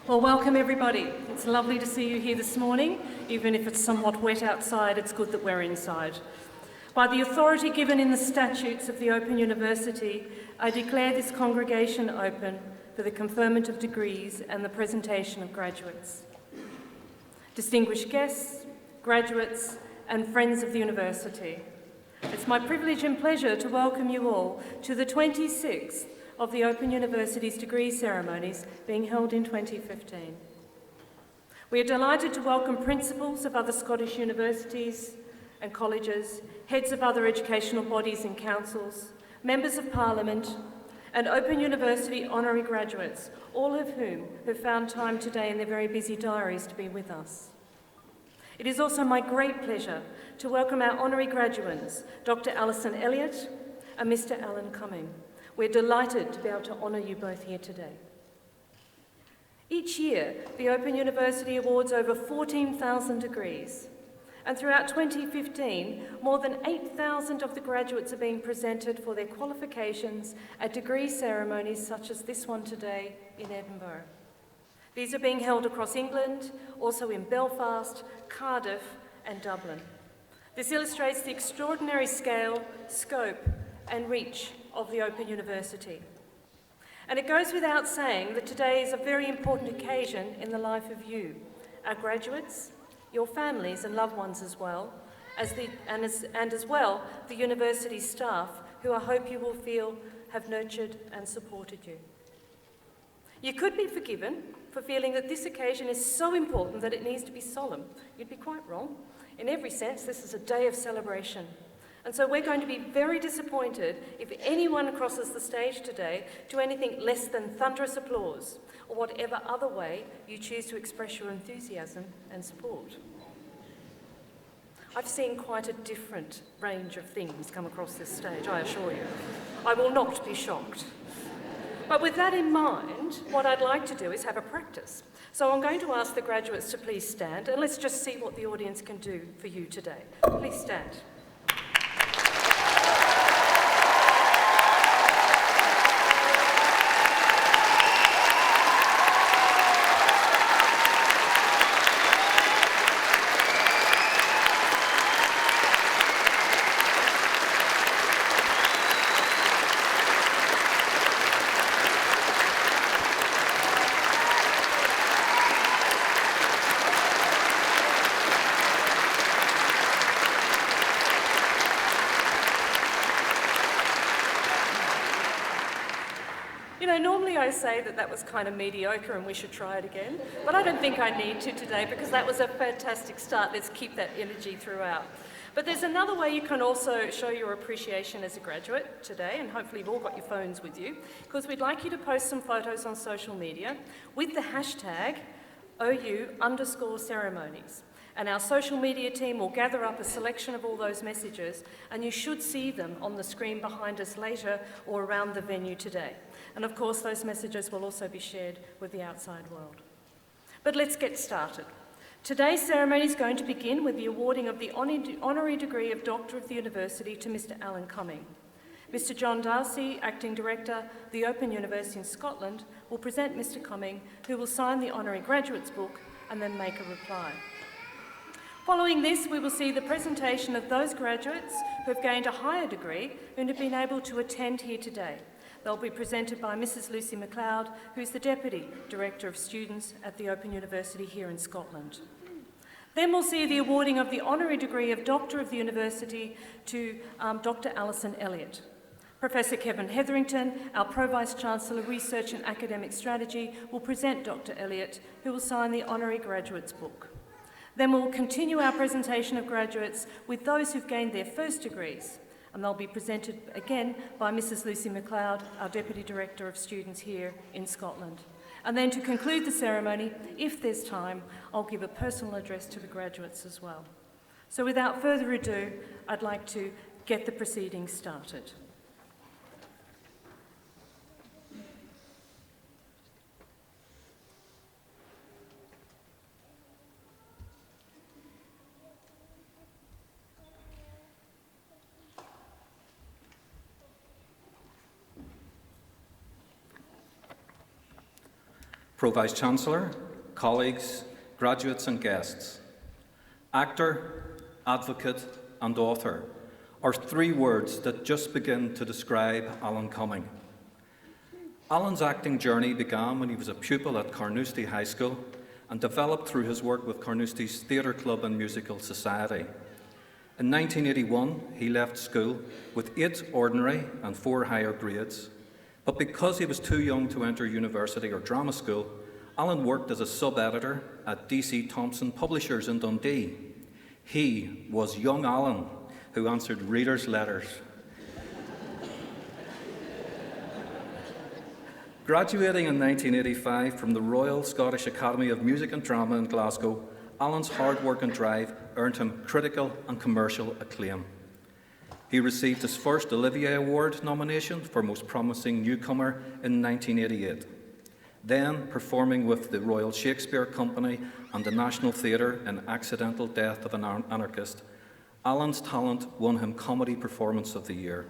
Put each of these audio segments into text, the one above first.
Well, welcome everybody. It's lovely to see you here this morning. Even if it's somewhat wet outside, it's good that we're inside. By the authority given in the statutes of the Open University, I declare this congregation open for the conferment of degrees and the presentation of graduates. Distinguished guests, graduates, and friends of the university, it's my privilege and pleasure to welcome you all to the 26th of the Open University's degree ceremonies being held in 2015. We are delighted to welcome principals of other Scottish universities and colleges, heads of other educational bodies and councils, members of Parliament, and Open University honorary graduates, all of whom have found time today in their very busy diaries to be with us. It is also my great pleasure to welcome our honorary graduates, Dr. Allison Elliot and Mr. Alan Cumming. We're delighted to be able to honour you both here today. Each year, the Open University awards over 14,000 degrees, and throughout 2015, more than 8,000 of the graduates are being presented for their qualifications at degree ceremonies such as this one today in Edinburgh. These are being held across England, also in Belfast, Cardiff, and Dublin. This illustrates the extraordinary scale, scope, and reach of the Open University. And it goes without saying that today is a very important occasion in the life of you, our graduates, your families and loved ones as well, as well the university staff who I hope you will feel have nurtured and supported you. You could be forgiven for feeling that this occasion is so important that it needs to be solemn. You'd be quite wrong. In every sense, this is a day of celebration. And so we're going to be very disappointed if anyone crosses the stage today to anything less than thunderous applause or whatever other way you choose to express your enthusiasm and support. I've seen quite a different range of things come across this stage, I assure you. I will not be shocked. But with that in mind, what I'd like to do is have a practice. So I'm going to ask the graduates to please stand, and let's just see what the audience can do for you today. Please stand. Normally I say that was kind of mediocre and we should try it again, but I don't think I need to today because that was a fantastic start. Let's keep that energy throughout. But there's another way you can also show your appreciation as a graduate today, and hopefully you've all got your phones with you, because we'd like you to post some photos on social media with the hashtag OU_ceremonies. And our social media team will gather up a selection of all those messages, and you should see them on the screen behind us later or around the venue today. And of course, those messages will also be shared with the outside world. But let's get started. Today's ceremony is going to begin with the awarding of the honorary degree of Doctor of the University to Mr. Alan Cumming. Mr. John Darcy, Acting Director, the Open University in Scotland, will present Mr. Cumming, who will sign the honorary graduate's book and then make a reply. Following this, we will see the presentation of those graduates who have gained a higher degree and have been able to attend here today. They'll be presented by Mrs. Lucy MacLeod, who is the Deputy Director of Students at the Open University here in Scotland. Then we'll see the awarding of the honorary degree of Doctor of the University to Dr. Allison Elliot. Professor Kevin Hetherington, our Pro-Vice-Chancellor Research and Academic Strategy, will present Dr. Elliot, who will sign the honorary graduate's book. Then we'll continue our presentation of graduates with those who've gained their first degrees, and they'll be presented again by Mrs. Lucy MacLeod, our Deputy Director of Students here in Scotland. And then to conclude the ceremony, if there's time, I'll give a personal address to the graduates as well. So without further ado, I'd like to get the proceedings started. Pro-Vice-Chancellor, colleagues, graduates and guests. Actor, advocate and author are three words that just begin to describe Alan Cumming. Alan's acting journey began when he was a pupil at Carnoustie High School and developed through his work with Carnoustie's Theatre Club and Musical Society. In 1981, he left school with 8 ordinary and 4 higher grades, but because he was too young to enter university or drama school, Alan worked as a sub-editor at DC Thompson Publishers in Dundee. He was young Alan who answered readers' letters. Graduating in 1985 from the Royal Scottish Academy of Music and Drama in Glasgow, Alan's hard work and drive earned him critical and commercial acclaim. He received his first Olivier Award nomination for Most Promising Newcomer in 1988. Then, performing with the Royal Shakespeare Company and the National Theatre in Accidental Death of an Anarchist, Alan's talent won him Comedy Performance of the Year.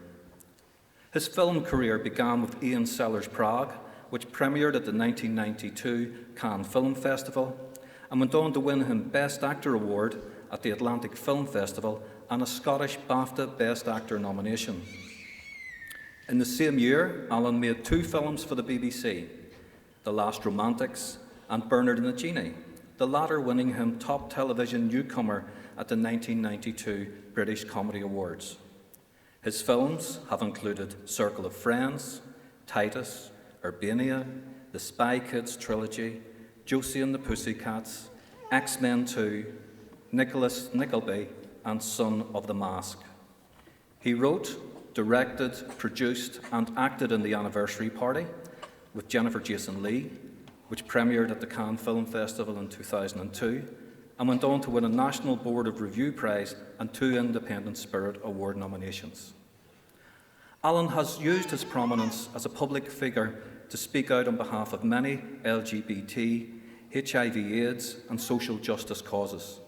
His film career began with Ian Sellers' Prague, which premiered at the 1992 Cannes Film Festival, and went on to win him Best Actor Award at the Atlantic Film Festival and a Scottish BAFTA Best Actor nomination. In the same year, Alan made 2 films for the BBC, The Last Romantics and Bernard and the Genie, the latter winning him Top Television Newcomer at the 1992 British Comedy Awards. His films have included Circle of Friends, Titus, Urbania, The Spy Kids Trilogy, Josie and the Pussycats, X-Men 2, Nicholas Nickleby, and Son of the Mask. He wrote, directed, produced, and acted in The Anniversary Party with Jennifer Jason Leigh, which premiered at the Cannes Film Festival in 2002, and went on to win a National Board of Review Prize and 2 Independent Spirit Award nominations. Alan has used his prominence as a public figure to speak out on behalf of many LGBT, HIV/AIDS, and social justice causes.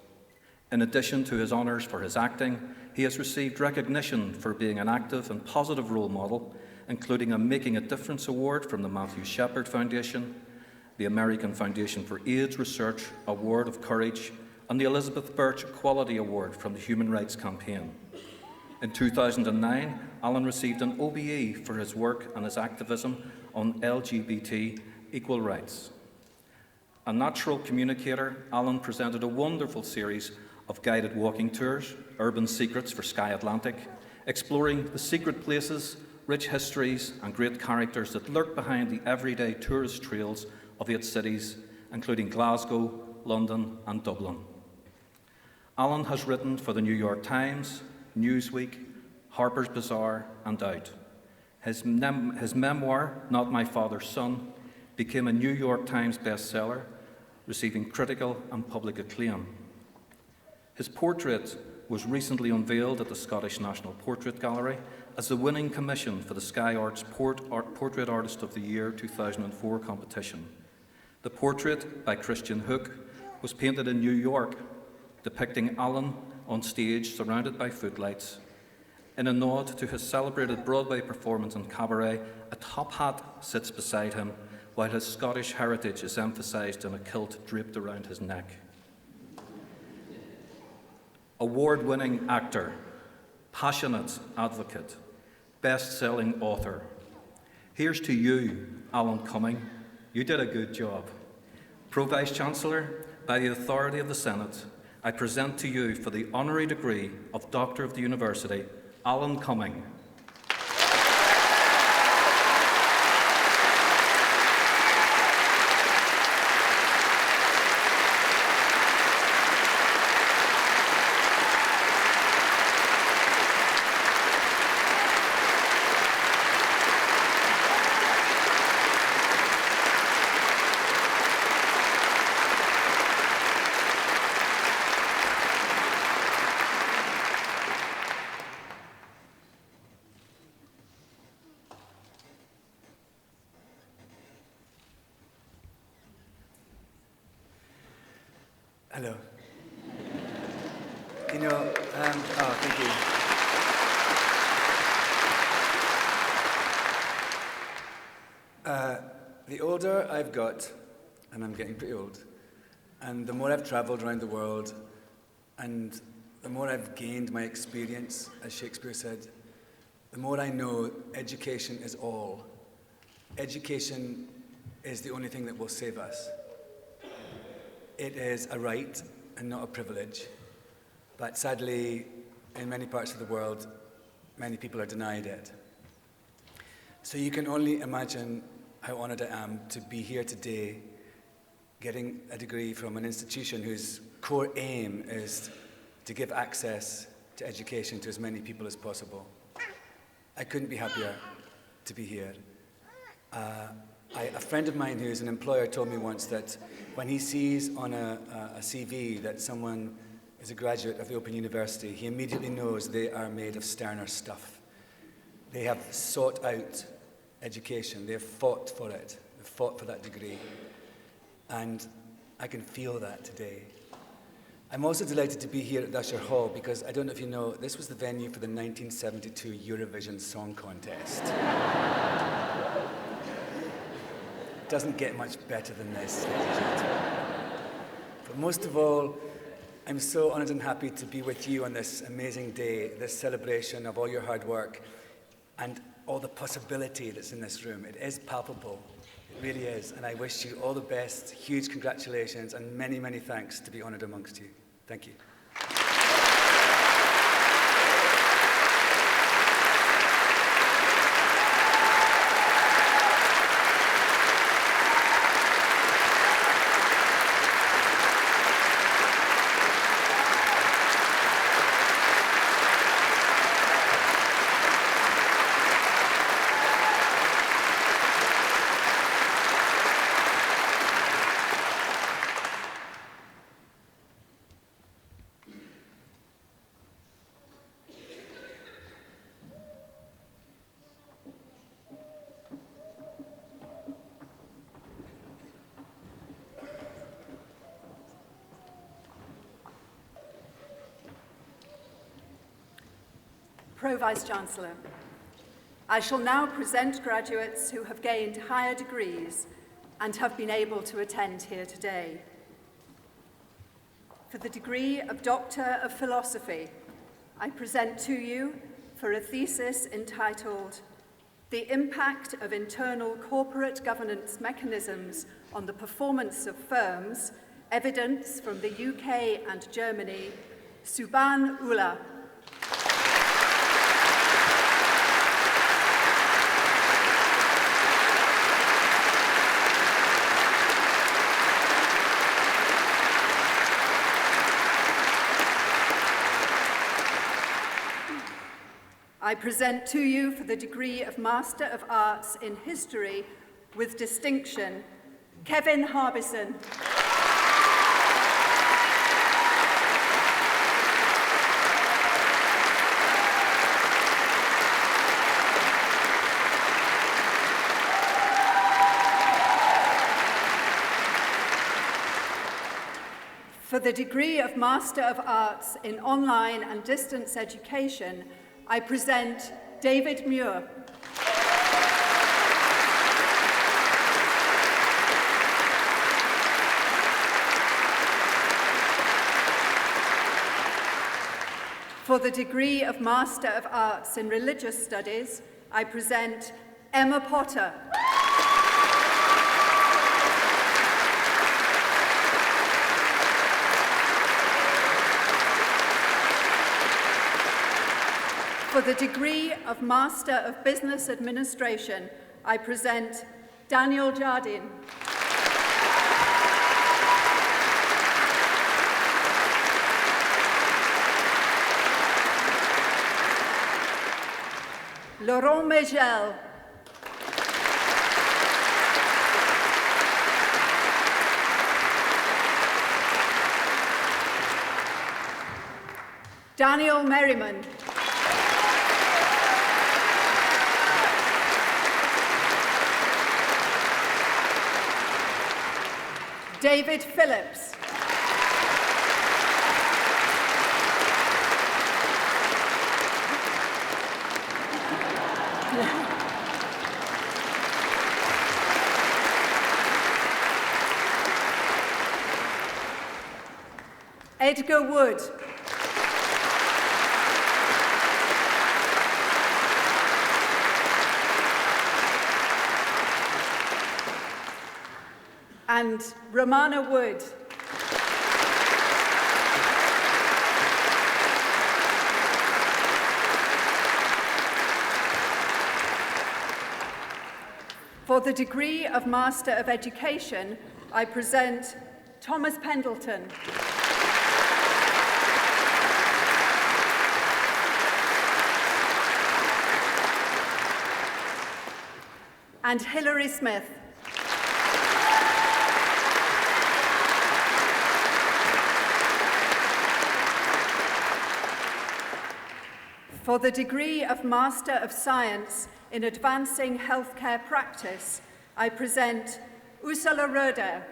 In addition to his honours for his acting, he has received recognition for being an active and positive role model, including a Making a Difference Award from the Matthew Shepard Foundation, the American Foundation for AIDS Research Award of Courage, and the Elizabeth Birch Equality Award from the Human Rights Campaign. In 2009, Alan received an OBE for his work and his activism on LGBT equal rights. A natural communicator, Alan presented a wonderful series of guided walking tours, Urban Secrets for Sky Atlantic, exploring the secret places, rich histories and great characters that lurk behind the everyday tourist trails of 8 cities, including Glasgow, London and Dublin. Alan has written for the New York Times, Newsweek, Harper's Bazaar and Out. His memoir, Not My Father's Son, became a New York Times bestseller, receiving critical and public acclaim. His portrait was recently unveiled at the Scottish National Portrait Gallery as the winning commission for the Sky Arts Portrait Artist of the Year 2004 competition. The portrait, by Christian Hook, was painted in New York, depicting Alan on stage surrounded by footlights. In a nod to his celebrated Broadway performance in Cabaret, a top hat sits beside him, while his Scottish heritage is emphasised in a kilt draped around his neck. Award-winning actor, passionate advocate, best-selling author. Here's to you, Alan Cumming. You did a good job. Pro-Vice-Chancellor, by the authority of the Senate, I present to you for the honorary degree of Doctor of the University, Alan Cumming. Hello. You know, thank you. The older I've got, and I'm getting pretty old. And the more I've traveled around the world, and the more I've gained my experience, as Shakespeare said, the more I know education is all. Education is the only thing that will save us. It is a right and not a privilege. But sadly, in many parts of the world, many people are denied it. So you can only imagine how honored I am to be here today, getting a degree from an institution whose core aim is to give access to education to as many people as possible. I couldn't be happier to be here. A friend of mine who's an employer told me once that when he sees on a CV that someone is a graduate of the Open University, he immediately knows they are made of sterner stuff. They have sought out education. They have fought for it. They've fought for that degree. And I can feel that today. I'm also delighted to be here at the Usher Hall because, I don't know if you know, this was the venue for the 1972 Eurovision Song Contest. It doesn't get much better than this, ladies and gentlemen. But most of all, I'm so honoured and happy to be with you on this amazing day, this celebration of all your hard work and all the possibility that's in this room. It is palpable. It really is. And I wish you all the best, huge congratulations, and many, many thanks to be honoured amongst you. Thank you. Pro-Vice-Chancellor, I shall now present graduates who have gained higher degrees and have been able to attend here today. For the degree of Doctor of Philosophy, I present to you for a thesis entitled The Impact of Internal Corporate Governance Mechanisms on the Performance of Firms, Evidence from the UK and Germany, Subhan Ullah. I present to you for the degree of Master of Arts in History with distinction, Kevin Harbison. For the degree of Master of Arts in Online and Distance Education, I present David Muir. For the degree of Master of Arts in Religious Studies, I present Emma Potter. For the degree of Master of Business Administration, I present Daniel Jardine. Laurent Megel. Daniel Merriman. David Phillips. Edgar Wood. And Romana Wood. For the degree of Master of Education, I present Thomas Pendleton. And Hilary Smith. For the degree of Master of Science in Advancing Healthcare Practice, I present Ursula Roeder.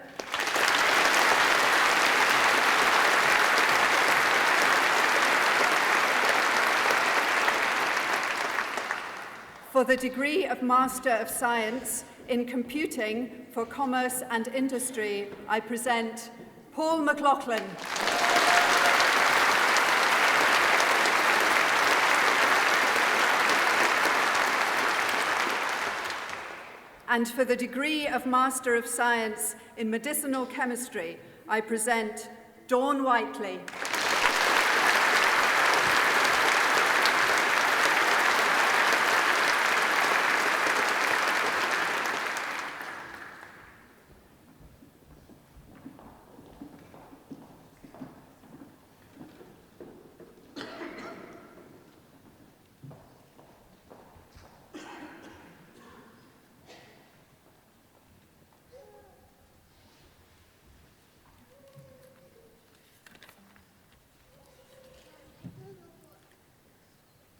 For the degree of Master of Science in Computing for Commerce and Industry, I present Paul McLaughlin. And for the degree of Master of Science in Medicinal Chemistry, I present Dawn Whiteley.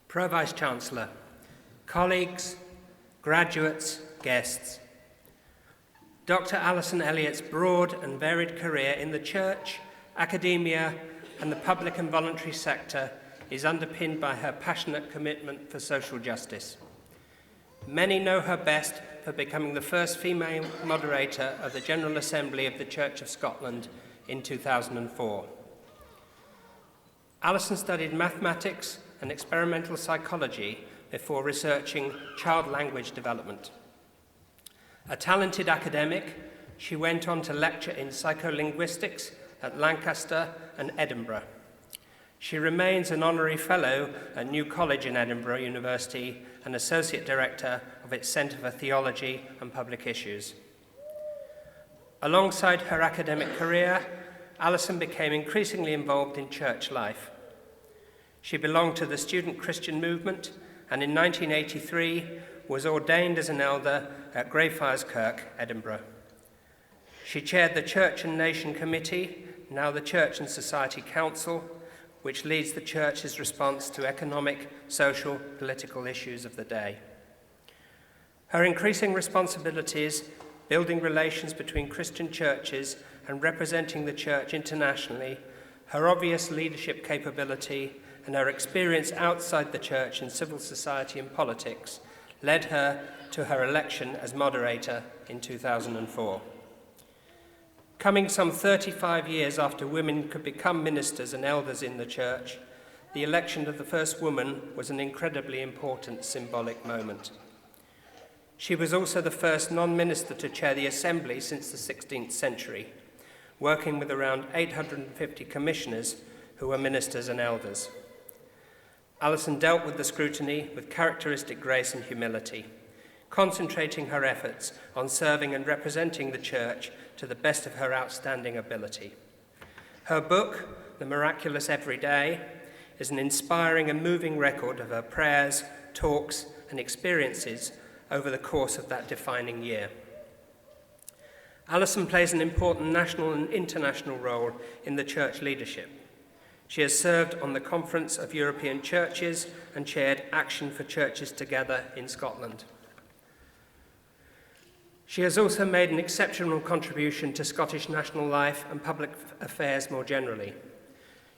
Pro-Vice-Chancellor, colleagues, graduates, guests. Dr. Allison Elliott's broad and varied career in the church, academia, and the public and voluntary sector is underpinned by her passionate commitment for social justice. Many know her best for becoming the first female moderator of the General Assembly of the Church of Scotland in 2004. Allison studied mathematics and experimental psychology before researching child language development. A talented academic, she went on to lecture in psycholinguistics at Lancaster and Edinburgh. She remains an honorary fellow at New College in Edinburgh University and associate director of its Centre for Theology and Public Issues. Alongside her academic career, Allison became increasingly involved in church life. She belonged to the student Christian movement and in 1983 was ordained as an elder at Greyfriars Kirk, Edinburgh. She chaired the Church and Nation Committee, now the Church and Society Council, which leads the Church's response to economic, social, political issues of the day. Her increasing responsibilities, building relations between Christian churches and representing the Church internationally, her obvious leadership capability, and her experience outside the church in civil society and politics led her to her election as moderator in 2004. Coming some 35 years after women could become ministers and elders in the church, the election of the first woman was an incredibly important symbolic moment. She was also the first non-minister to chair the assembly since the 16th century, working with around 850 commissioners who were ministers and elders. Allison dealt with the scrutiny with characteristic grace and humility, concentrating her efforts on serving and representing the church to the best of her outstanding ability. Her book, The Miraculous Everyday, is an inspiring and moving record of her prayers, talks, and experiences over the course of that defining year. Allison plays an important national and international role in the church leadership. She has served on the Conference of European Churches and chaired Action for Churches Together in Scotland. She has also made an exceptional contribution to Scottish national life and public affairs more generally.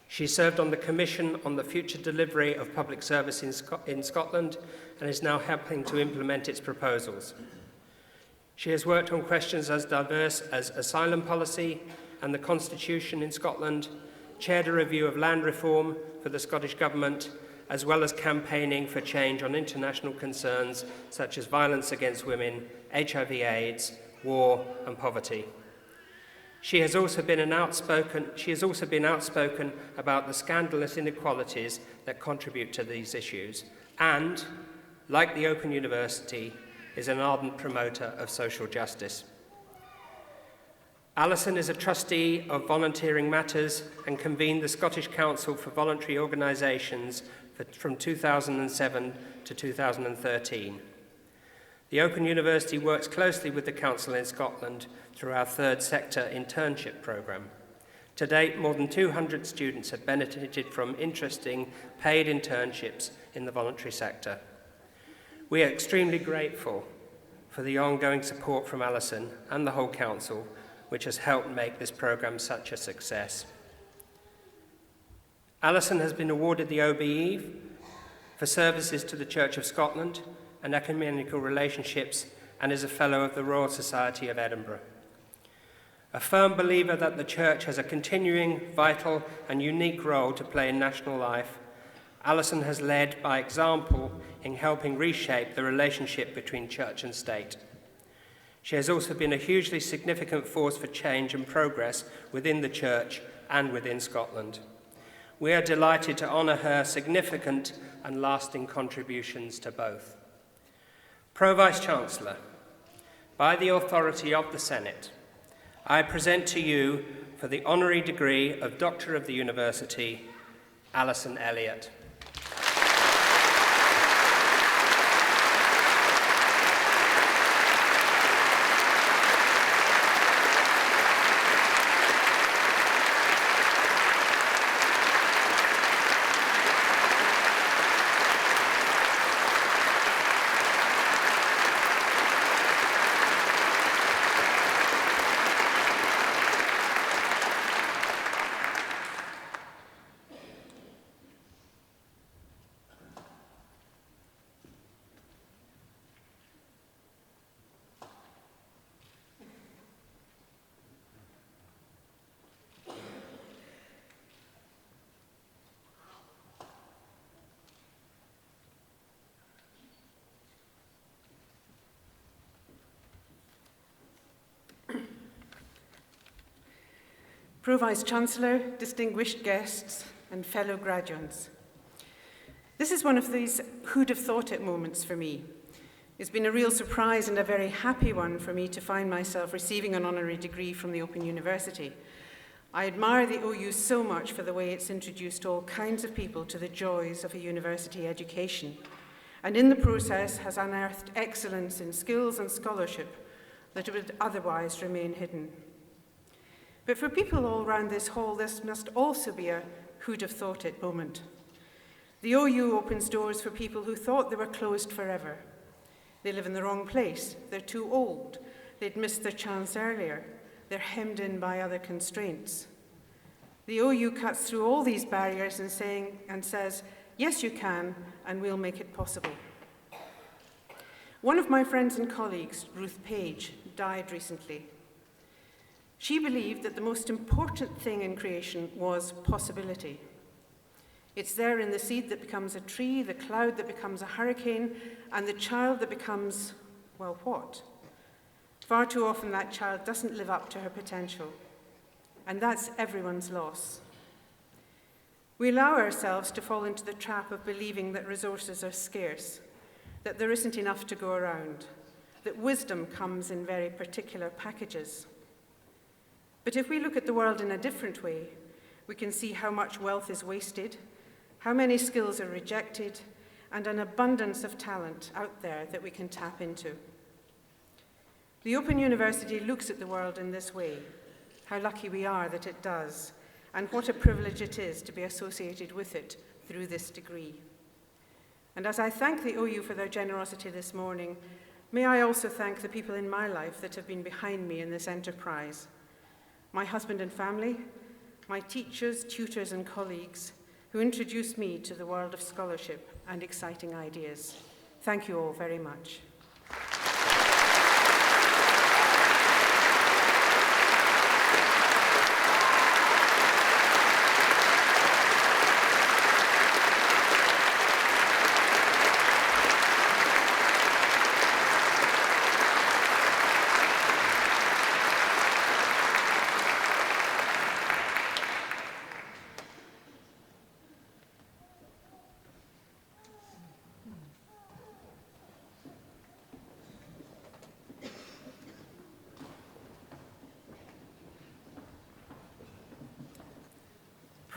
She served on the Commission on the Future Delivery of Public Service in Scotland and is now helping to implement its proposals. She has worked on questions as diverse as asylum policy and the Constitution in Scotland, chaired a review of land reform for the Scottish Government, as well as campaigning for change on international concerns such as violence against women, HIV/AIDS, war and poverty. She has also been outspoken about the scandalous inequalities that contribute to these issues and, like the Open University, is an ardent promoter of social justice. Alison is a trustee of Volunteering Matters and convened the Scottish Council for Voluntary Organisations from 2007 to 2013. The Open University works closely with the Council in Scotland through our third sector internship programme. To date, more than 200 students have benefited from interesting paid internships in the voluntary sector. We are extremely grateful for the ongoing support from Alison and the whole Council, which has helped make this programme such a success. Alison has been awarded the OBE for services to the Church of Scotland and ecumenical relationships, and is a Fellow of the Royal Society of Edinburgh. A firm believer that the Church has a continuing, vital and unique role to play in national life, Alison has led by example in helping reshape the relationship between Church and State. She has also been a hugely significant force for change and progress within the Church and within Scotland. We are delighted to honour her significant and lasting contributions to both. Pro-Vice-Chancellor, by the authority of the Senate, I present to you for the honorary degree of Doctor of the University, Allison Elliot. Pro-Vice-Chancellor, distinguished guests, and fellow graduates. This is one of these who'd have thought it moments for me. It's been a real surprise and a very happy one for me to find myself receiving an honorary degree from the Open University. I admire the OU so much for the way it's introduced all kinds of people to the joys of a university education, and in the process has unearthed excellence in skills and scholarship that would otherwise remain hidden. But for people all around this hall, this must also be a who'd have thought it moment. The OU opens doors for people who thought they were closed forever. They live in the wrong place, they're too old, they'd missed their chance earlier, they're hemmed in by other constraints. The OU cuts through all these barriers and says, yes you can, and we'll make it possible. One of my friends and colleagues, Ruth Page, died recently. She believed that the most important thing in creation was possibility. It's there in the seed that becomes a tree, the cloud that becomes a hurricane, and the child that becomes, well, what? Far too often that child doesn't live up to her potential, and that's everyone's loss. We allow ourselves to fall into the trap of believing that resources are scarce, that there isn't enough to go around, that wisdom comes in very particular packages. But if we look at the world in a different way, we can see how much wealth is wasted, how many skills are rejected, and an abundance of talent out there that we can tap into. The Open University looks at the world in this way, how lucky we are that it does, and what a privilege it is to be associated with it through this degree. And as I thank the OU for their generosity this morning, may I also thank the people in my life that have been behind me in this enterprise. My husband and family, my teachers, tutors, and colleagues who introduced me to the world of scholarship and exciting ideas. Thank you all very much.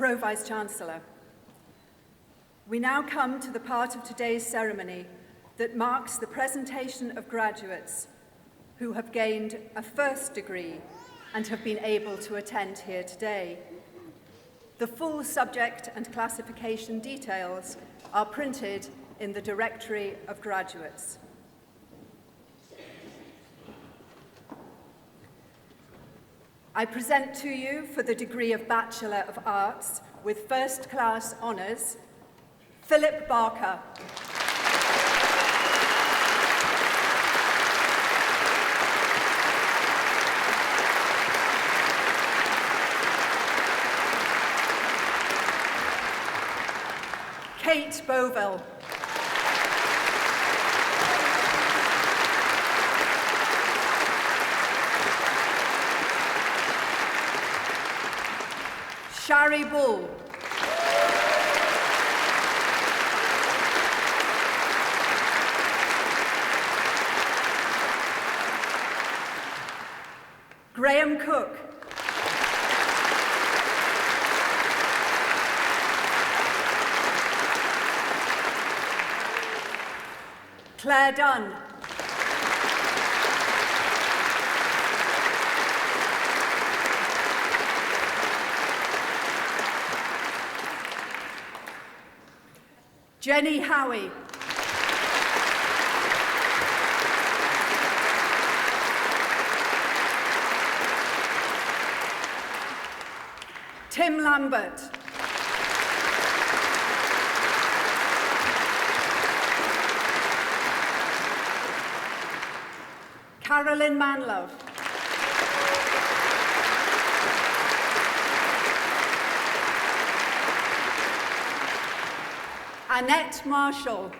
Pro-Vice-Chancellor. We now come to the part of today's ceremony that marks the presentation of graduates who have gained a first degree and have been able to attend here today. The full subject and classification details are printed in the Directory of Graduates. I present to you for the degree of Bachelor of Arts with First Class Honours, Philip Barker. Kate Bovell. Shari Bull. Graham Cook. Claire Dunn. Jenny Howie. Tim Lambert. Carolyn Manlove. Annette Marshall.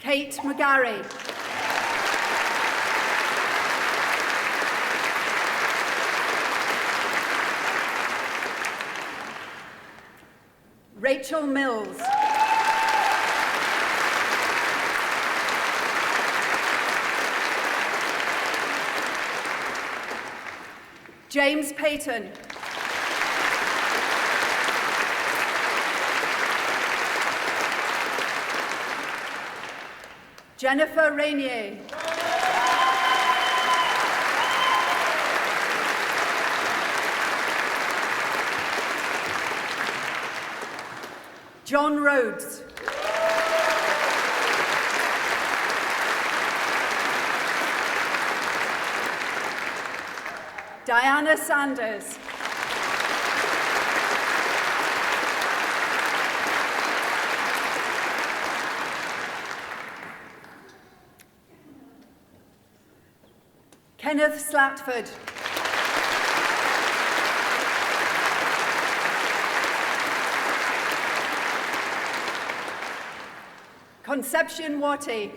Kate McGarry. Rachel Mills. James Payton. Jennifer Rainier. John Rhodes. Diana Sanders. Kenneth Slatford. Conception Watty.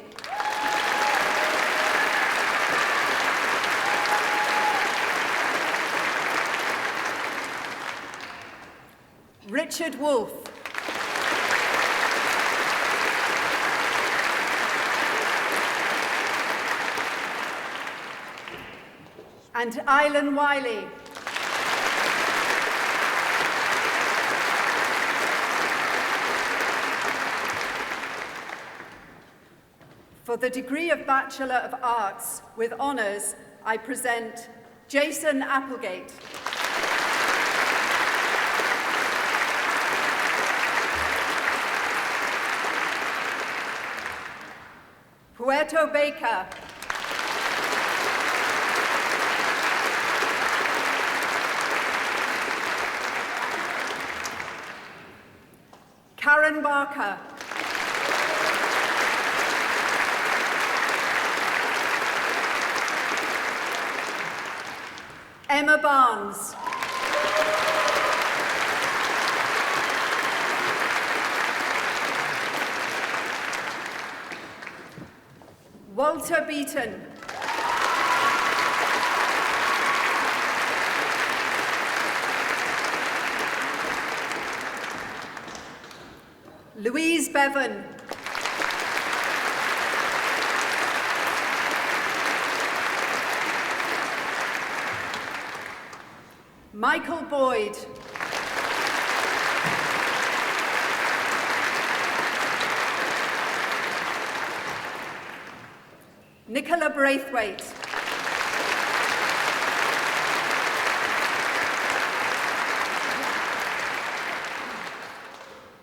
Richard Wolfe. And Eileen Wiley. For the degree of Bachelor of Arts with honours, I present Jason Applegate. Puerto Baker. Karen Barker. Emma Barnes. Walter Beaton. Louise Bevan. Michael Boyd. Nicola Braithwaite.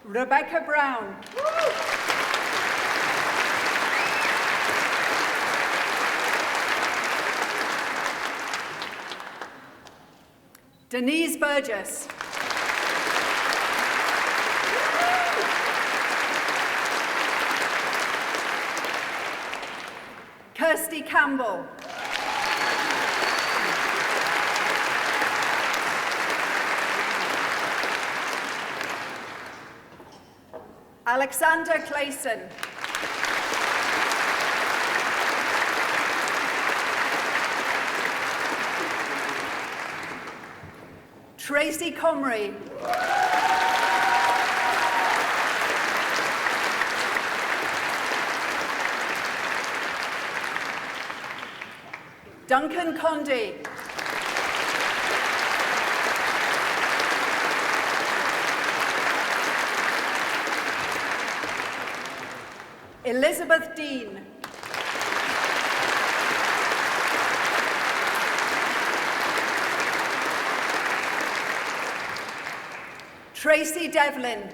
Rebecca Brown. Denise Burgess. Kirsty Campbell. Alexander Clayson. Tracy Comrie. Duncan Condy. Elizabeth Dean. Tracy Devlin.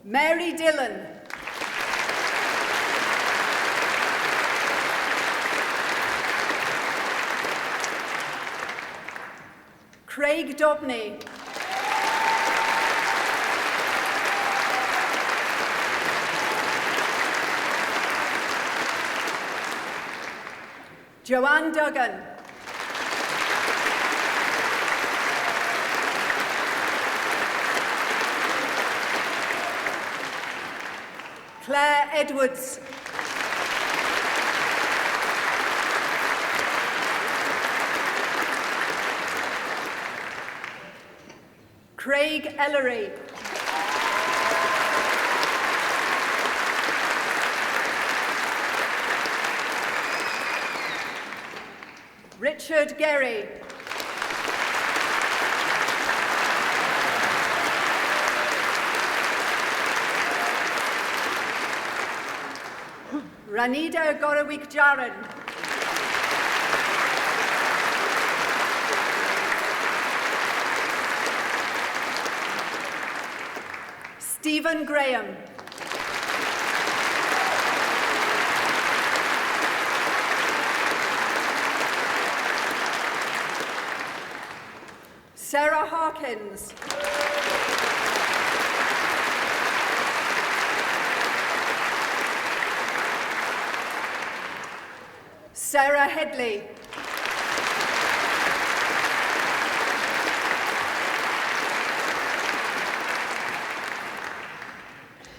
Mary Dillon. Craig Dobney. Joanne Duggan. Claire Edwards. Craig Ellery. Richard Gerry. Ranida Gorawik-Jaran. Stephen Graham. Sarah Harkins. Sarah Headley.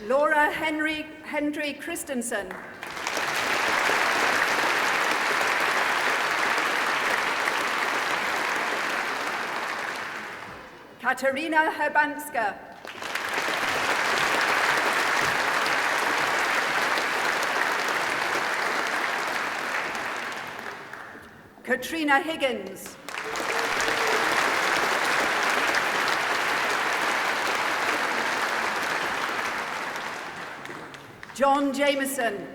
Laura Henry Christensen. Katarina Herbanska. Katrina Higgins. John Jameson.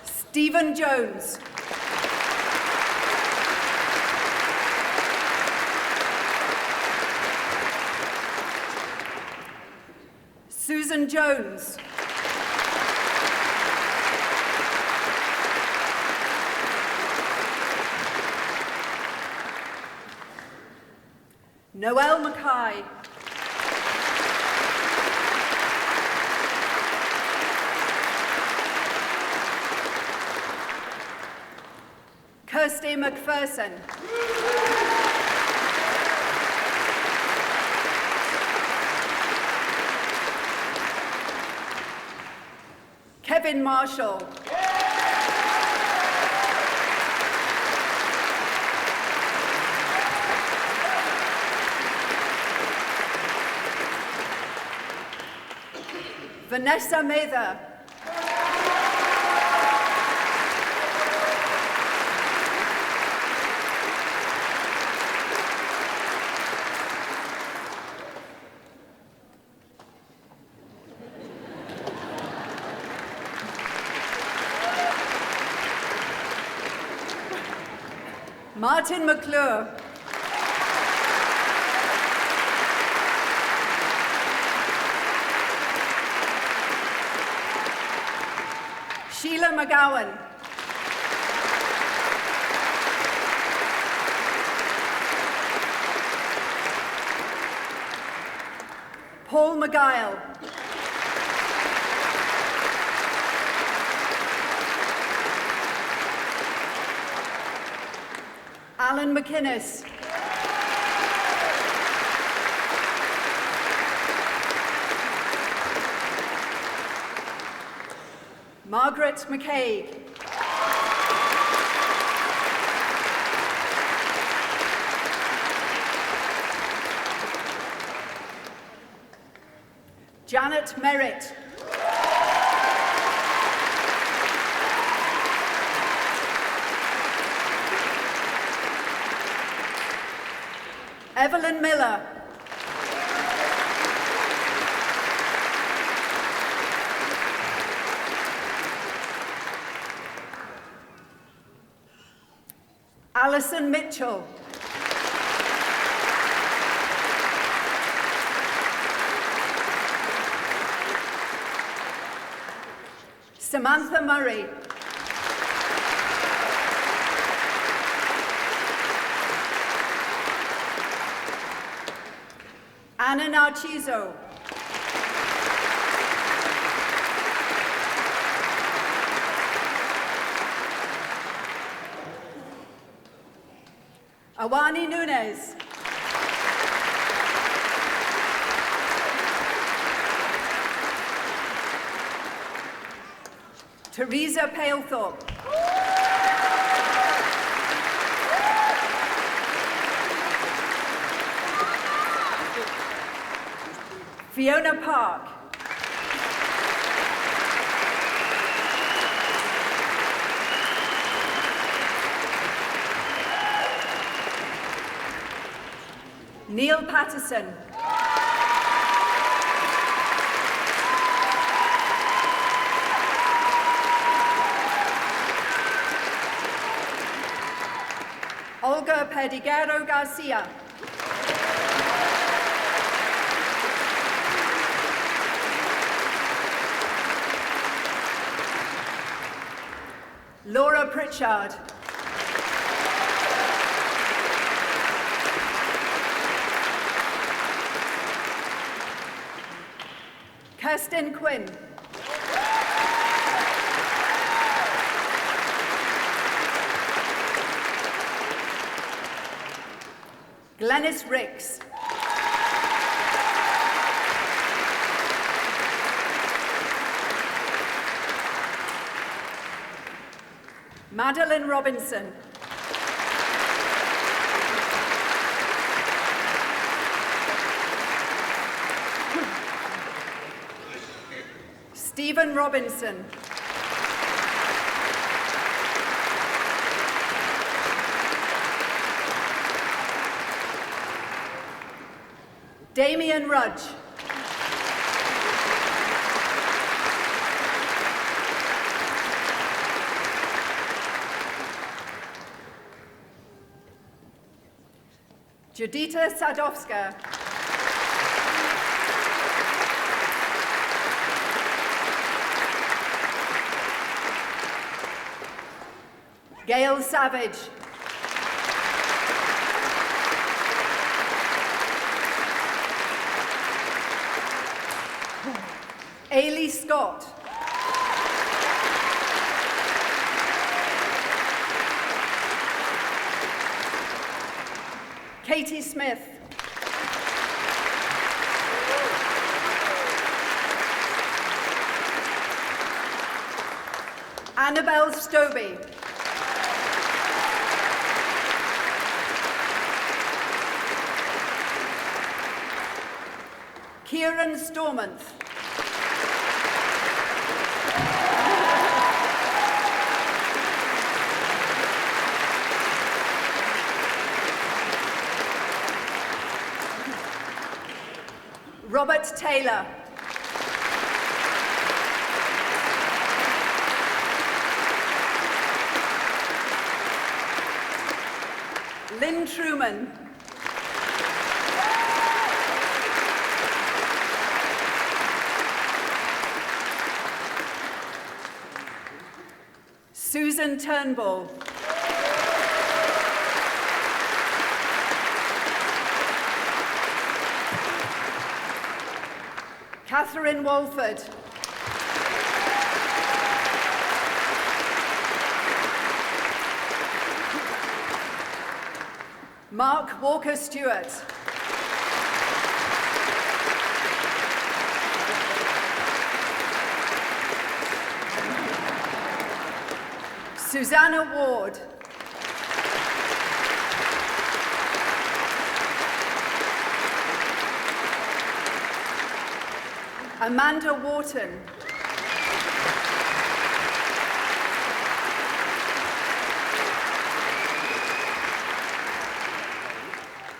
Stephen Jones. Susan Jones. Noel Mackay. Kirsty McPherson. Kevin Marshall. Vanessa Mather. Martin McClure. Sheila McGowan. Paul McGuile. Alan McInnes. Margaret McCaig. Janet Merritt. Evelyn Miller. Alison Mitchell. Samantha Murray. Anna Narciso. Awani Nunes. Teresa Palethorpe. Fiona Park. Neil Patterson. Olga Perdiguero Garcia. Laura Pritchard. Kirsten Quinn. Glenys Ricks. Madeline Robinson. Stephen Robinson. Damien Rudge. Judita Sadowska. Gail Savage. Ailey Scott. Katie Smith. Annabelle Stobie. Kieran Stormonth. Robert Taylor. Lynn Truman. Susan Turnbull. Catherine Walford. Mark Walker Stewart. Susanna Ward. Amanda Wharton.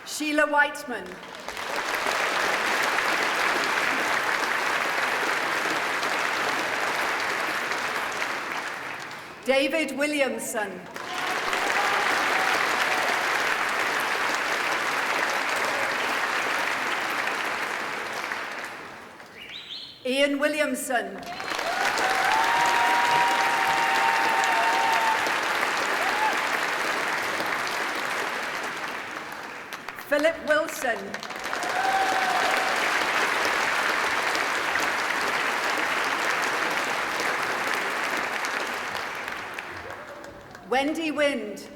Sheila Whiteman. David Williamson. Ian Williamson. Philip Wilson. Wendy Wind.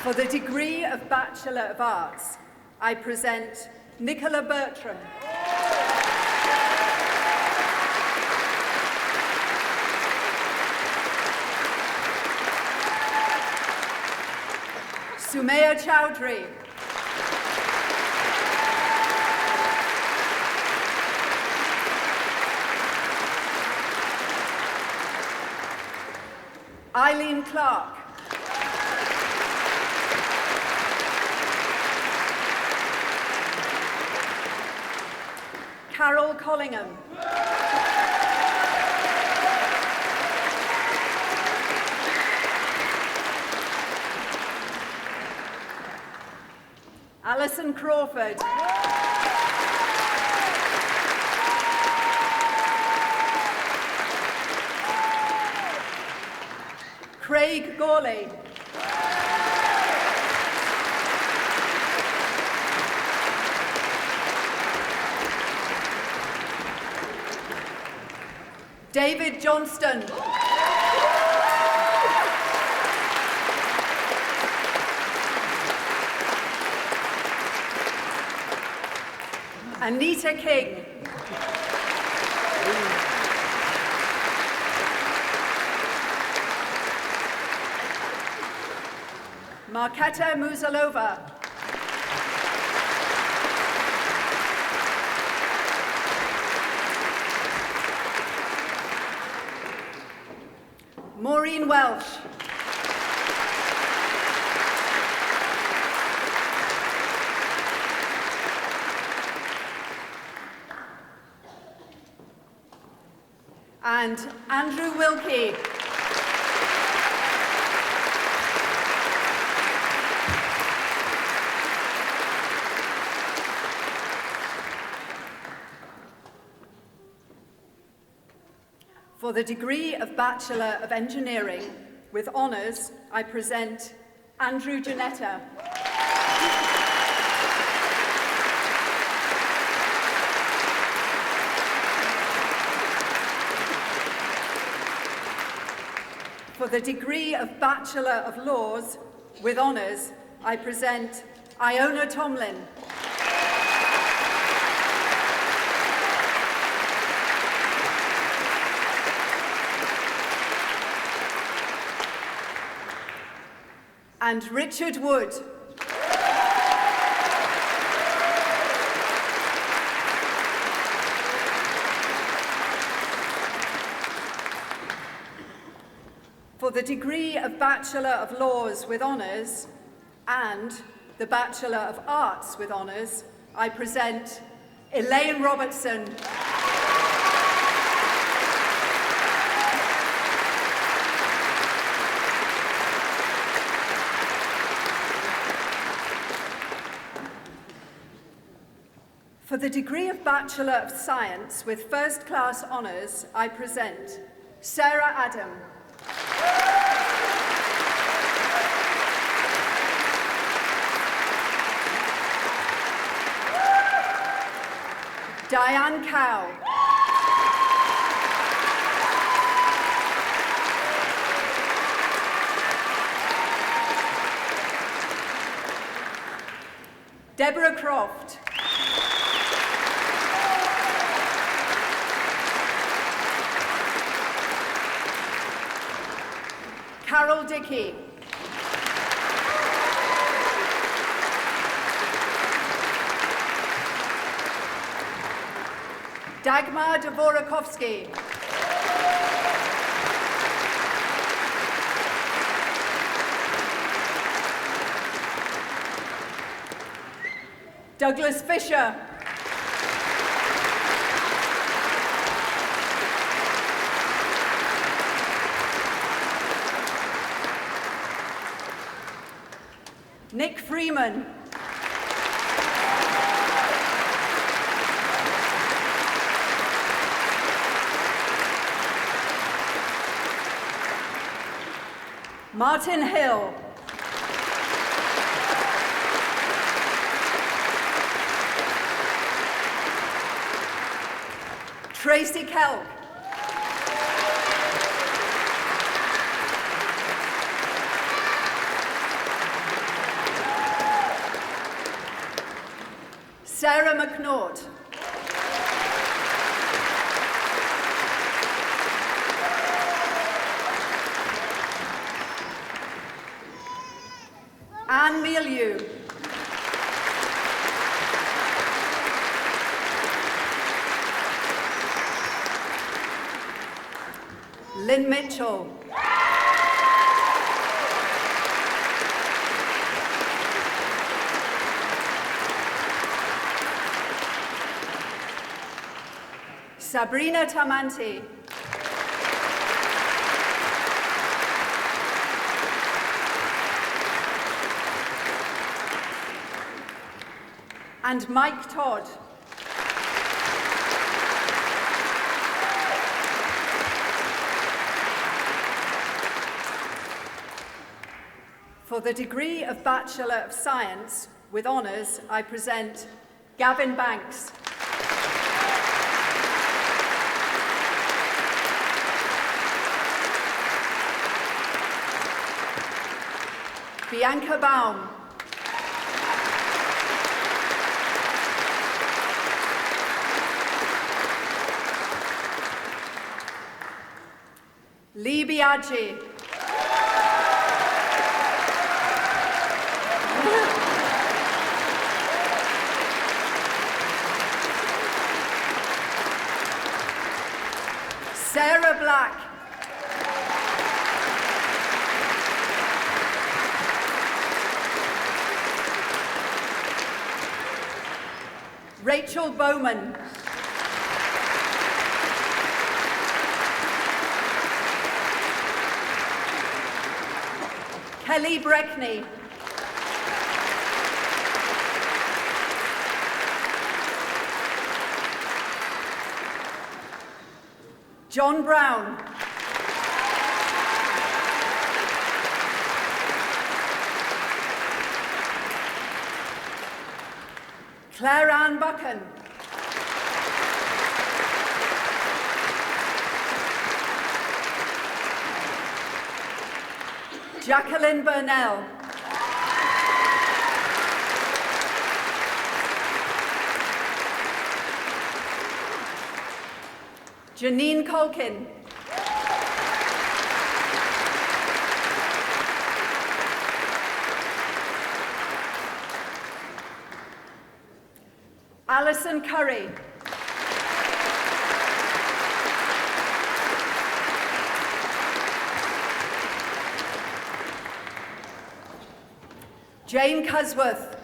For the degree of Bachelor of Arts, I present Nicola Bertram. Sumaya Chowdhury. Eileen Clark. Carol Collingham. Alison Crawford. Craig Gawley. David Johnston. Anita King. Marketa Muzalova. Maureen Welsh. And Andrew Wilkie. For the degree of Bachelor of Engineering with honours, I present Andrew Janetta. For the degree of Bachelor of Laws with honours, I present Iona Tomlin. And Richard Wood. the degree of Bachelor of Laws with Honours and the Bachelor of Arts with Honours, I present Elaine Robertson. For the degree of Bachelor of Science with First Class Honours, I present Sarah Adam. Diane Cow. Deborah Croft. Carol Dickey. Dagmar Dvorakovsky. Douglas Fisher. Nick Freeman. Martin Hill. Tracy Kelk. Sarah McNaught. Anne Milieu. Lynn Mitchell. Sabrina Tamanti. And Mike Todd. For the degree of Bachelor of Science with Honours, I present Gavin Banks. Bianca Baum. Lee Biaggi. Sarah Black. Rachel Bowman. Kelly Breckney. John Brown. Claire Ann Buchan. Jacqueline Burnell. Janine Colkin. Alison Curry. Jane Cusworth.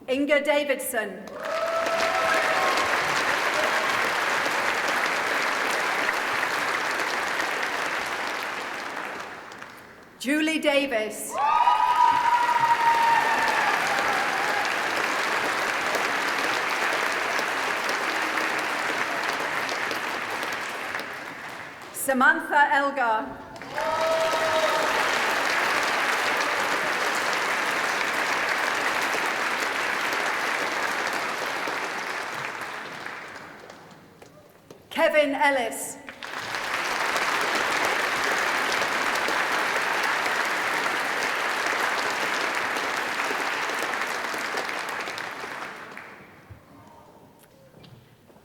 Inga Davidson. Julie Davis. Samantha Elgar. Kevin Ellis.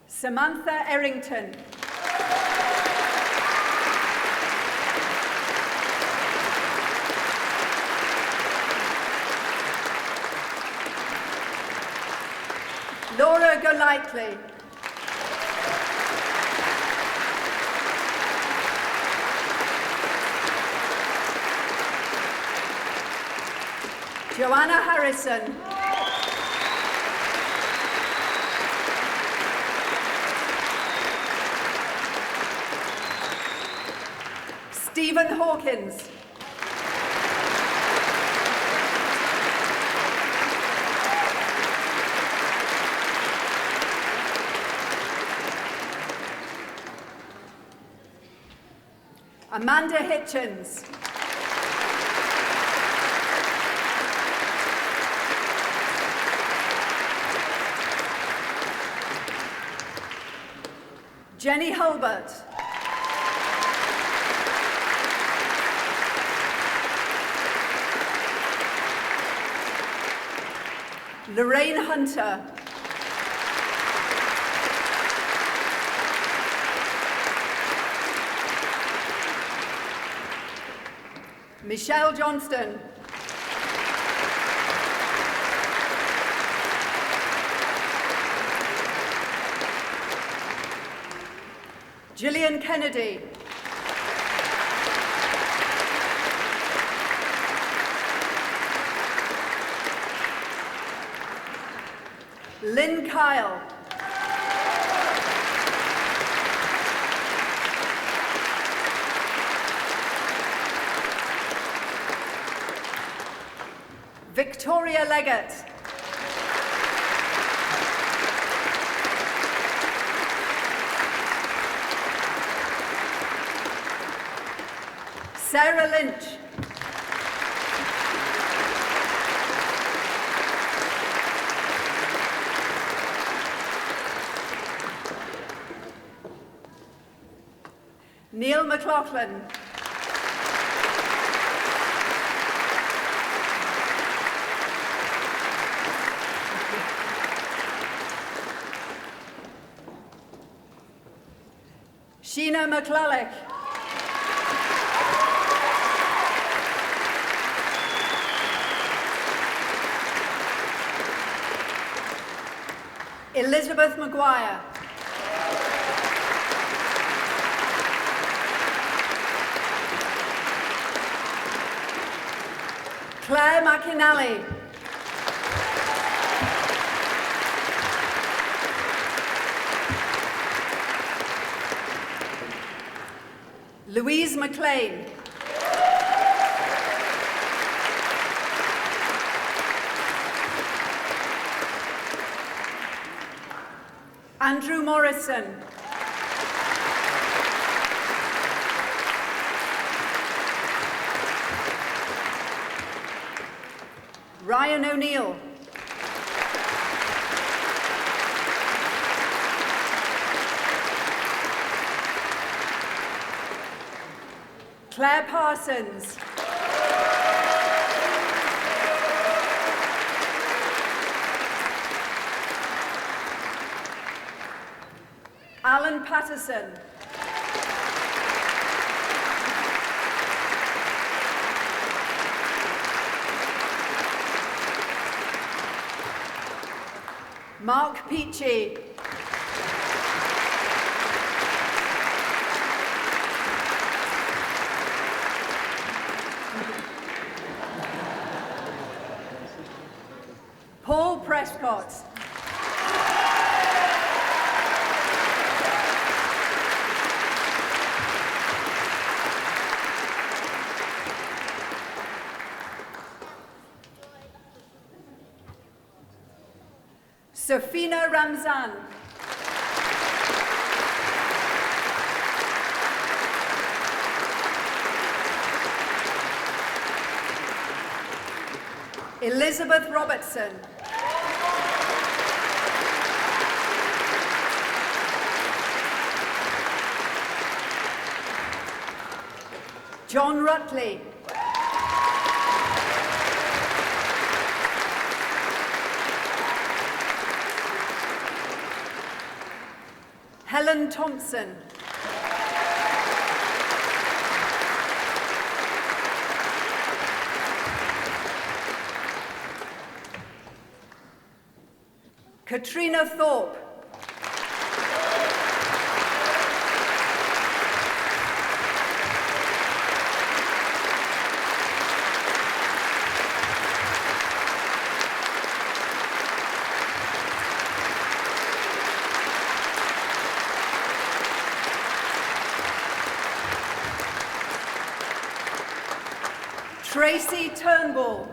Samantha Errington. Laura Golightly. Joanna Harrison. Stephen Hawkins. Amanda Hitchens. Jenny Hulbert. Lorraine Hunter. Michelle Johnston. Gillian Kennedy. Lynn Kyle. Victoria Leggett. Sarah Lynch. Neil McLaughlin. Sheena McClellick. Elizabeth Maguire. Claire McInally. Louise McLean. Andrew Morrison. Ryan O'Neill. Claire Parsons. Alan Patterson. Mark Peachy. Westcott. Safina Ramzan. Elizabeth Robertson. John Rutley. Helen Thompson. Katrina Thorpe. Tracy Turnbull.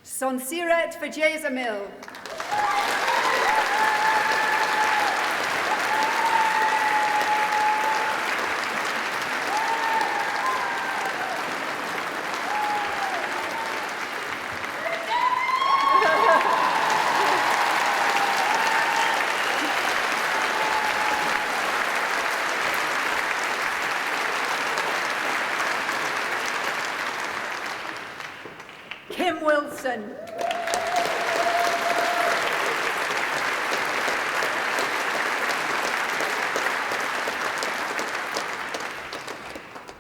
Sonsiret Vijaysamil. Kim Wilson.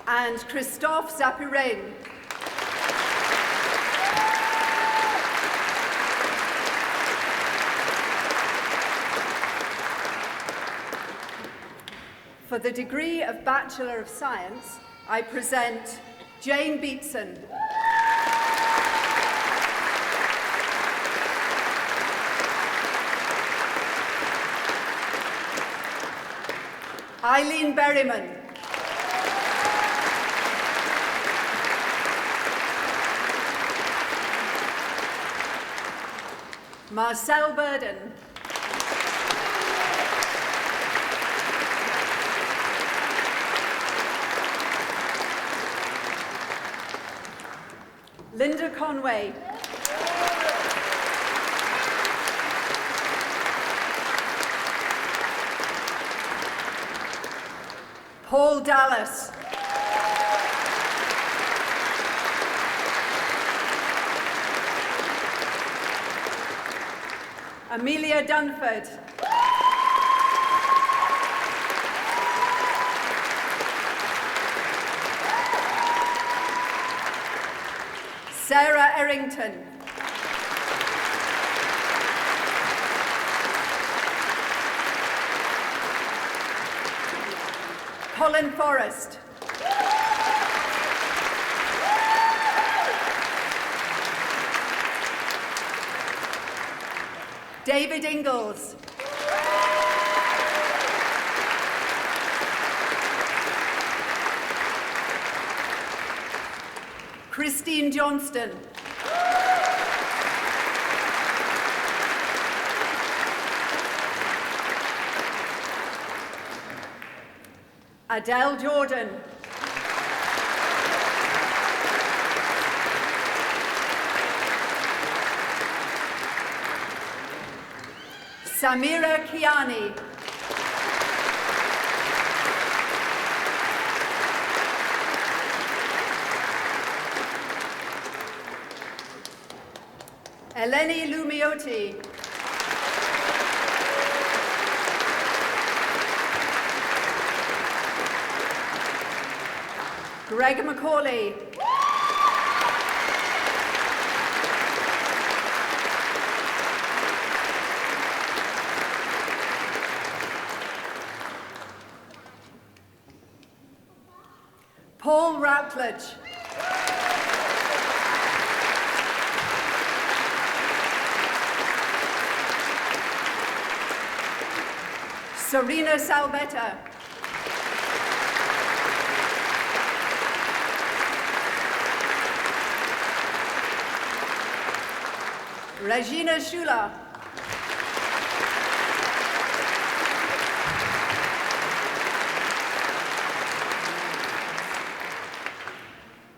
And Christophe Zapirin. For the degree of Bachelor of Science, I present Jane Beatson. Eileen Berryman. Marcel Burden. Linda Conway. Paul Dallas. Amelia Dunford. Sarah Errington. Colin Forrest. David Ingalls. Christine Johnston. Adele Jordan. Samira Kiani. Eleni Lumiotti. Greg McCauley. Rutledge. Serena Salvetta. Regina Schuler.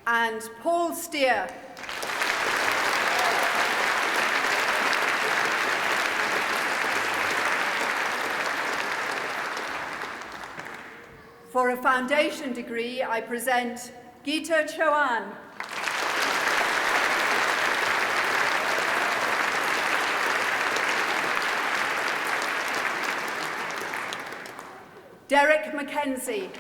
And Paul Steer. For a foundation degree, I present Geeta Chauhan. Derek Mackenzie.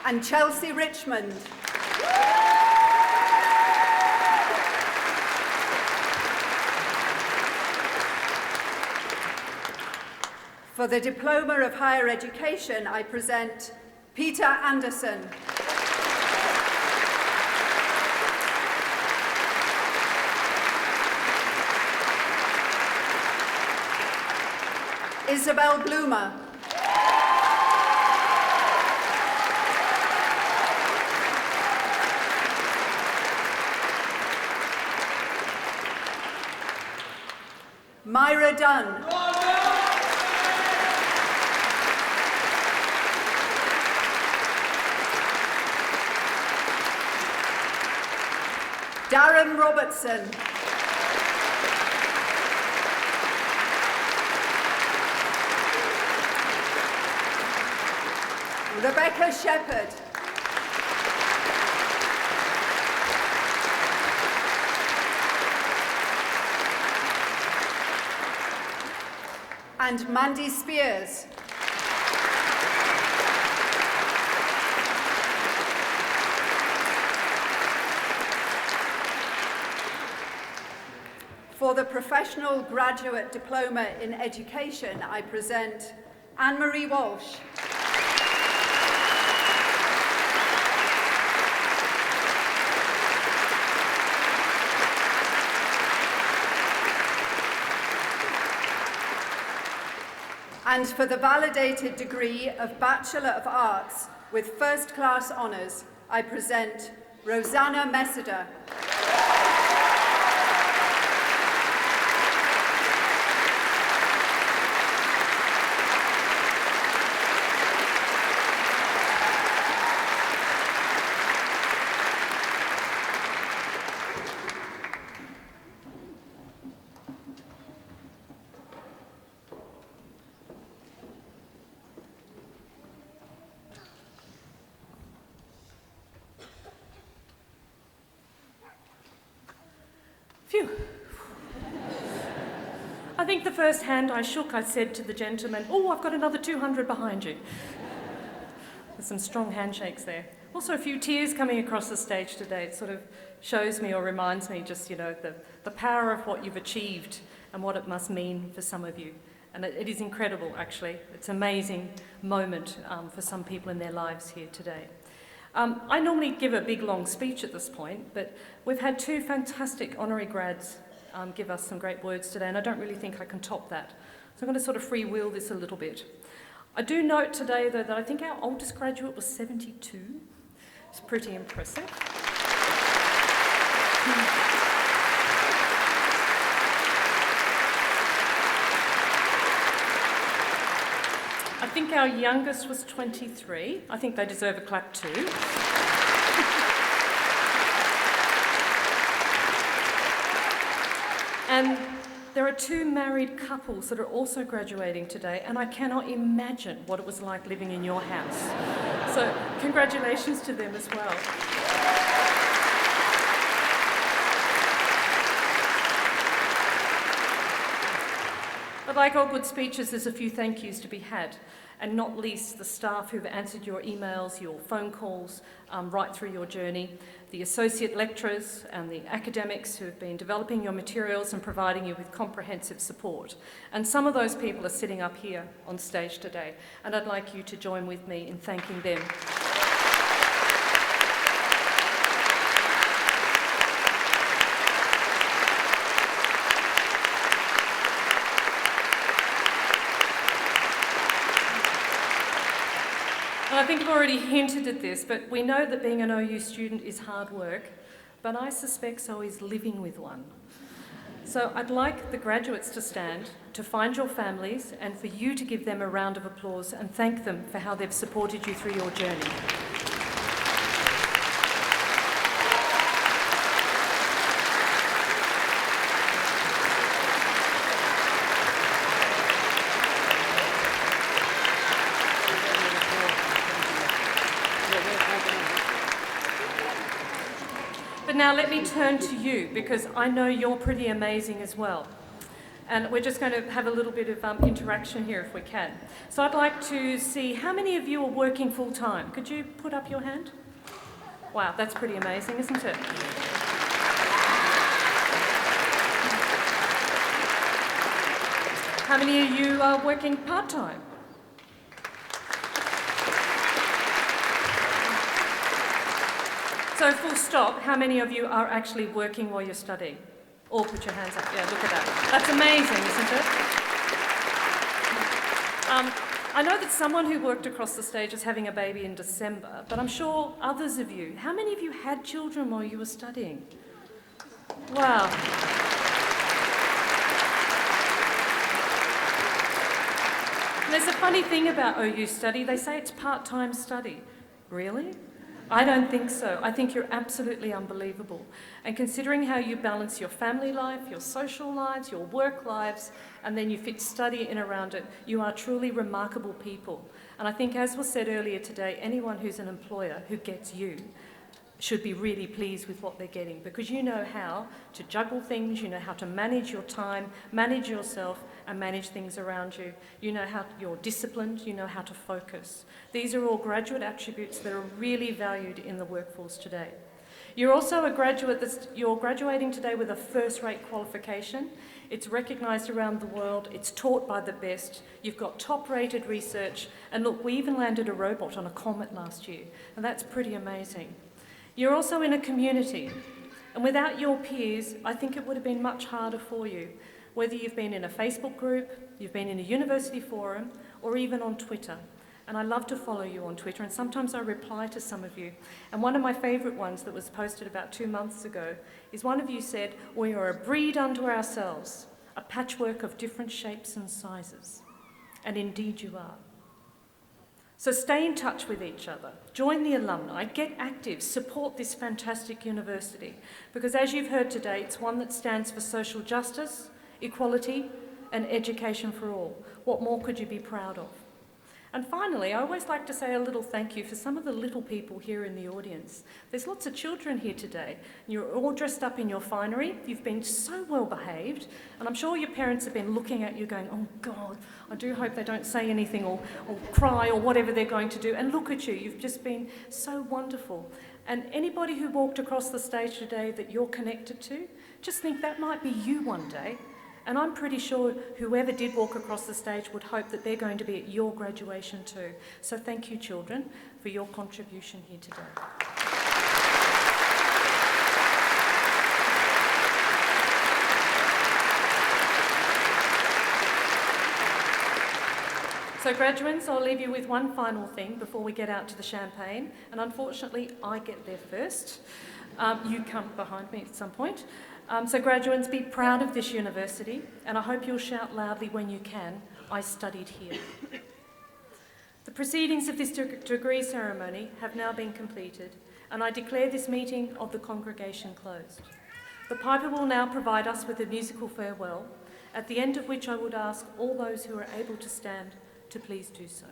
And Chelsea Richmond. For the Diploma of Higher Education, I present Peter Anderson. Isabel Bloomer. Myra Dunn. Darren Robertson. Rebecca Shepherd. And Mandy Spears. For the Professional Graduate Diploma in Education, I present Anne-Marie Walsh. And for the validated degree of Bachelor of Arts with first-class honours, I present Rosanna Messeder. Phew. I think the first hand I shook, I said to the gentleman, "Oh, I've got another 200 behind you." There's some strong handshakes there. Also a few tears coming across the stage today. It sort of shows me or reminds me just, the power of what you've achieved and what it must mean for some of you. And it is incredible, actually. It's an amazing moment for some people in their lives here today. I normally give a big, long speech at this point, but we've had two fantastic honorary grads give us some great words today, and I don't really think I can top that. So I'm going to sort of freewheel this a little bit. I do note today, though, that I think our oldest graduate was 72. It's pretty impressive. I think our youngest was 23. I think they deserve a clap too. And there are two married couples that are also graduating today, and I cannot imagine what it was like living in your house. So congratulations to them as well. But like all good speeches, there's a few thank yous to be had, and not least the staff who've answered your emails, your phone calls, right through your journey, the associate lecturers and the academics who have been developing your materials and providing you with comprehensive support. And some of those people are sitting up here on stage today, and I'd like you to join with me in thanking them. I think I've already hinted at this, but we know that being an OU student is hard work, but I suspect so is living with one. So I'd like the graduates to stand, to find your families, and for you to give them a round of applause and thank them for how they've supported you through your journey. But now let me turn to you, because I know you're pretty amazing as well. And we're just going to have a little bit of interaction here if we can. So I'd like to see how many of you are working full time. Could you put up your hand? Wow, that's pretty amazing, isn't it? How many of you are working part time? So full stop, how many of you are actually working while you're studying? All put your hands up. Yeah, look at that. That's amazing, isn't it? I know that someone who worked across the stage is having a baby in December, but I'm sure others of you, how many of you had children while you were studying? Wow. And there's a funny thing about OU study. They say it's part-time study. Really? I don't think so. I think you're absolutely unbelievable. And considering how you balance your family life, your social lives, your work lives, and then you fit study in around it, you are truly remarkable people. And I think, as was said earlier today, anyone who's an employer who gets you should be really pleased with what they're getting, because you know how to juggle things, you know how to manage your time, manage yourself, and manage things around you. You know how you're disciplined, you know how to focus. These are all graduate attributes that are really valued in the workforce today. You're also a graduate you're graduating today with a first-rate qualification. It's recognised around the world, it's taught by the best, you've got top-rated research, and look, we even landed a robot on a comet last year, and that's pretty amazing. You're also in a community, and without your peers, I think it would have been much harder for you, whether you've been in a Facebook group, you've been in a university forum, or even on Twitter. And I love to follow you on Twitter, and sometimes I reply to some of you. And one of my favourite ones that was posted about 2 months ago is one of you said, "We are a breed unto ourselves, a patchwork of different shapes and sizes." And indeed you are. So stay in touch with each other, join the alumni, get active, support this fantastic university, because as you've heard today, it's one that stands for social justice, equality, and education for all. What more could you be proud of? And finally, I always like to say a little thank you for some of the little people here in the audience. There's lots of children here today, and you're all dressed up in your finery. You've been so well behaved, and I'm sure your parents have been looking at you going, "Oh God, I do hope they don't say anything or cry or whatever they're going to do." And look at you, you've just been so wonderful. And anybody who walked across the stage today that you're connected to, just think that might be you one day. And I'm pretty sure whoever did walk across the stage would hope that they're going to be at your graduation too. So thank you, children, for your contribution here today. So graduates, I'll leave you with one final thing before we get out to the champagne. And unfortunately, I get there first. You come behind me at some point. So graduates, be proud of this university, and I hope you'll shout loudly when you can, "I studied here." The proceedings of this degree ceremony have now been completed, and I declare this meeting of the congregation closed. The piper will now provide us with a musical farewell, at the end of which I would ask all those who are able to stand to please do so.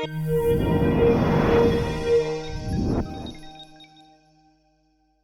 you.